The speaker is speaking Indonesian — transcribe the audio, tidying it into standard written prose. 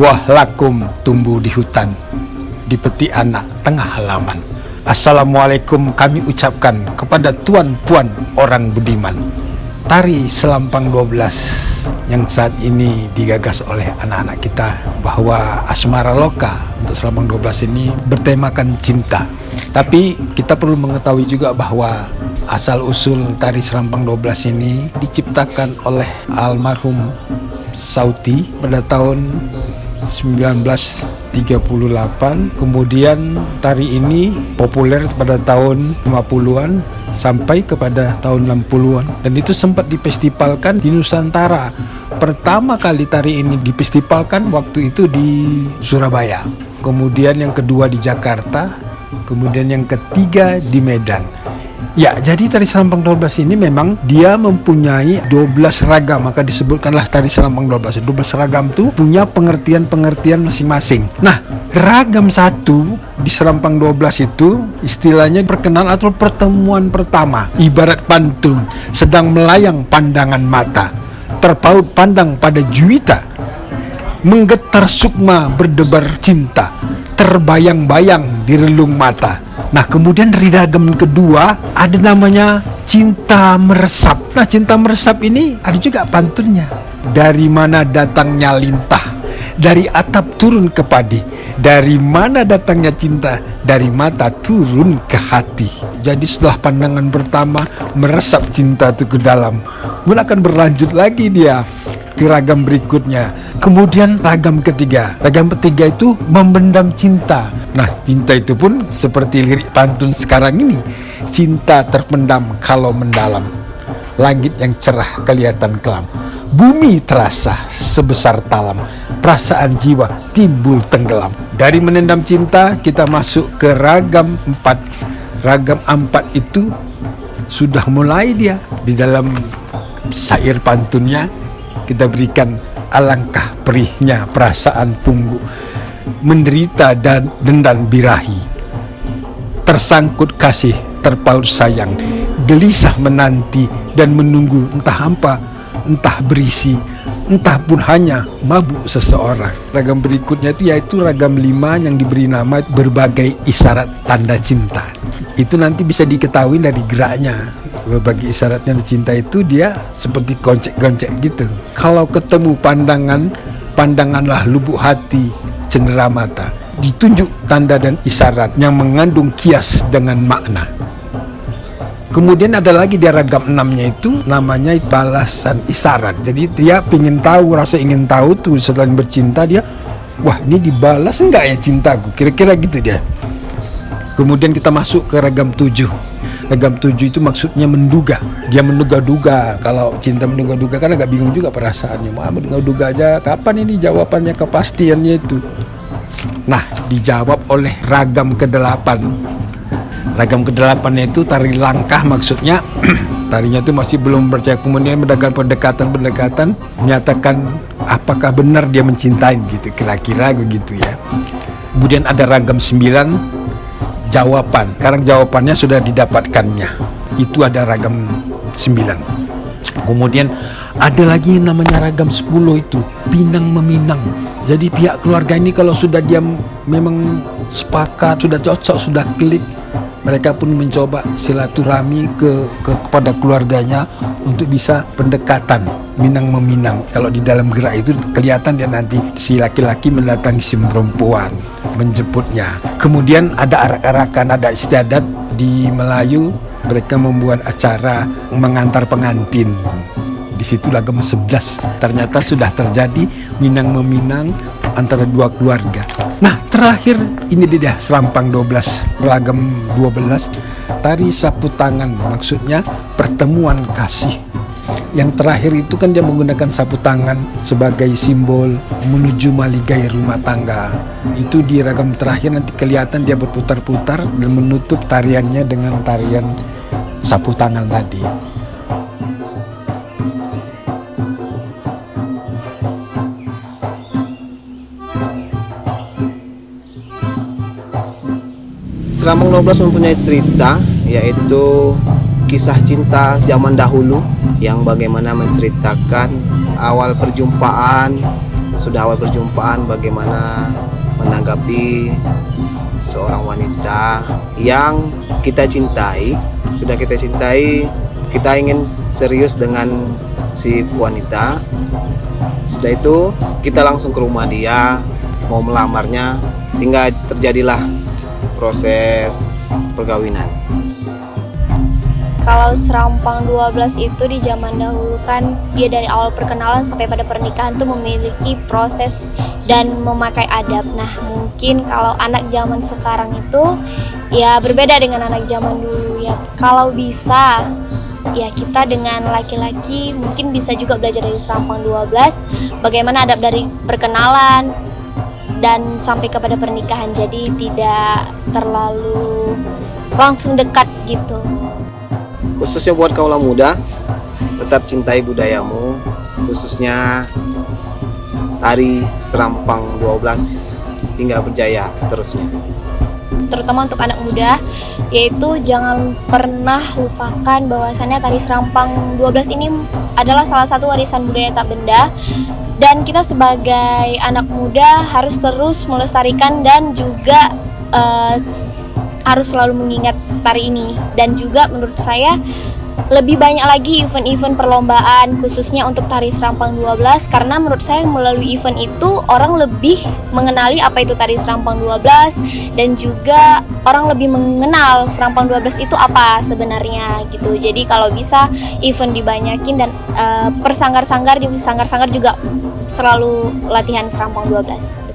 Buah lakum tumbuh di hutan, dipetik anak tengah halaman. Assalamualaikum kami ucapkan kepada tuan puan orang budiman. Tari Selampang 12 yang saat ini digagas oleh anak-anak kita, bahwa Asmara Loka untuk Selampang 12 ini bertemakan cinta. Tapi kita perlu mengetahui juga bahwa asal-usul tari Selampang 12 ini diciptakan oleh almarhum Sauti pada tahun 1938. Kemudian tari ini populer pada tahun 50-an sampai kepada tahun 60-an, dan itu sempat difestivalkan di Nusantara. Pertama kali tari ini difestivalkan waktu itu di Surabaya, kemudian yang kedua di Jakarta, kemudian yang ketiga di Medan. Ya, jadi tari Selampang 12 ini memang dia mempunyai 12 ragam, maka disebutkanlah tari Selampang 12. 12 ragam itu punya pengertian-pengertian masing-masing. Nah, ragam satu di Selampang 12 itu istilahnya perkenalan atau pertemuan pertama. Ibarat pantun, sedang melayang pandangan mata, terpaut pandang pada juwita, menggetar sukma berdebar cinta, terbayang-bayang di relung mata. Nah, kemudian dari ragam kedua ada namanya Cinta Meresap. Nah, Cinta Meresap ini ada juga pantunnya. Dari mana datangnya lintah, dari atap turun ke padi. Dari mana datangnya cinta, dari mata turun ke hati. Jadi setelah pandangan pertama meresap cinta itu ke dalam, kemudian akan berlanjut lagi dia ke ragam berikutnya. Kemudian ragam ketiga itu memendam cinta. Nah, cinta itu pun seperti lirik pantun sekarang ini, cinta terpendam kalau mendalam, langit yang cerah kelihatan kelam, bumi terasa sebesar talam, perasaan jiwa timbul tenggelam. Dari menendam cinta kita masuk ke ragam 4. Ragam 4 itu sudah mulai dia di dalam syair pantunnya kita berikan, alangkah perihnya perasaan punggu, menderita dan dendan birahi, tersangkut kasih, terpaut sayang, gelisah menanti dan menunggu, entah hampa, entah berisi, entah pun hanya mabuk seseorang. Ragam berikutnya itu yaitu ragam 5 yang diberi nama berbagai isyarat tanda cinta. Itu nanti bisa diketahui dari geraknya. Berbagai isyaratnya cinta itu dia seperti goncek-goncek gitu. Kalau ketemu pandanganlah lubuk hati, cendera mata. Ditunjuk tanda dan isyarat yang mengandung kias dengan makna. Kemudian ada lagi di ragam 6-nya itu namanya balasan isyarat. Jadi dia rasa ingin tahu tuh setelah bercinta dia, wah ini dibalas enggak ya cintaku, kira-kira gitu dia. Kemudian kita masuk ke ragam 7. Ragam 7 itu maksudnya menduga. Dia menduga-duga. Kalau cinta menduga-duga kan agak bingung juga perasaannya. Mau menduga-duga aja, kapan ini jawabannya, kepastiannya itu. Nah, dijawab oleh ragam ke-8. Ragam ke-8 itu tari langkah, maksudnya tarinya itu masih belum percaya, kemudian melakukan pendekatan menyatakan apakah benar dia mencintai gitu, kira-kira begitu ya. Kemudian ada ragam 9, jawaban. Sekarang jawabannya sudah didapatkannya. Itu ada ragam 9. Kemudian ada lagi yang namanya ragam 10 itu pinang meminang. Jadi pihak keluarga ini kalau sudah dia memang sepakat, sudah cocok, sudah klik, mereka pun mencoba silaturahmi kepada keluarganya untuk bisa pendekatan minang meminang. Kalau di dalam gerak itu kelihatan dia nanti si laki-laki mendatangi si perempuan, menjemputnya. Kemudian ada arak-arakan, ada istiadat di Melayu, mereka membuat acara mengantar pengantin. Di situ ragam 11 ternyata sudah terjadi minang meminang antara dua keluarga. Nah, terakhir ini dia Selampang 12, ragam 12, tari sapu tangan, maksudnya pertemuan kasih. Yang terakhir itu kan dia menggunakan sapu tangan sebagai simbol menuju maligai rumah tangga. Itu di ragam terakhir nanti kelihatan dia berputar-putar dan menutup tariannya dengan tarian sapu tangan tadi. Serampang 12 mempunyai cerita, yaitu kisah cinta zaman dahulu yang bagaimana menceritakan awal perjumpaan, bagaimana menanggapi seorang wanita yang kita cintai, kita ingin serius dengan si wanita. Sudah itu kita langsung ke rumah dia, mau melamarnya, sehingga terjadilah proses perkawinan. Kalau Serampang 12 itu di zaman dahulu kan dia dari awal perkenalan sampai pada pernikahan tuh memiliki proses dan memakai adab. Nah, mungkin kalau anak zaman sekarang itu ya berbeda dengan anak zaman dulu ya. Kalau bisa ya kita dengan laki-laki mungkin bisa juga belajar dari Serampang 12 bagaimana adab dari perkenalan dan sampai kepada pernikahan, jadi tidak terlalu langsung dekat gitu. Khususnya buat kaula muda, tetap cintai budayamu, khususnya tari Serampang 12 hingga berjaya seterusnya. Terutama untuk anak muda, yaitu jangan pernah lupakan bahwasannya tari Serampang 12 ini adalah salah satu warisan budaya tak benda, dan kita sebagai anak muda harus terus melestarikan dan juga harus selalu mengingat tari ini. Dan juga menurut saya lebih banyak lagi event-event perlombaan khususnya untuk tari Serampang 12, karena menurut saya melalui event itu orang lebih mengenali apa itu tari Serampang 12 dan juga orang lebih mengenal Serampang 12 itu apa sebenarnya gitu. Jadi kalau bisa event dibanyakin dan persanggar-sanggar juga selalu latihan Serampang 12.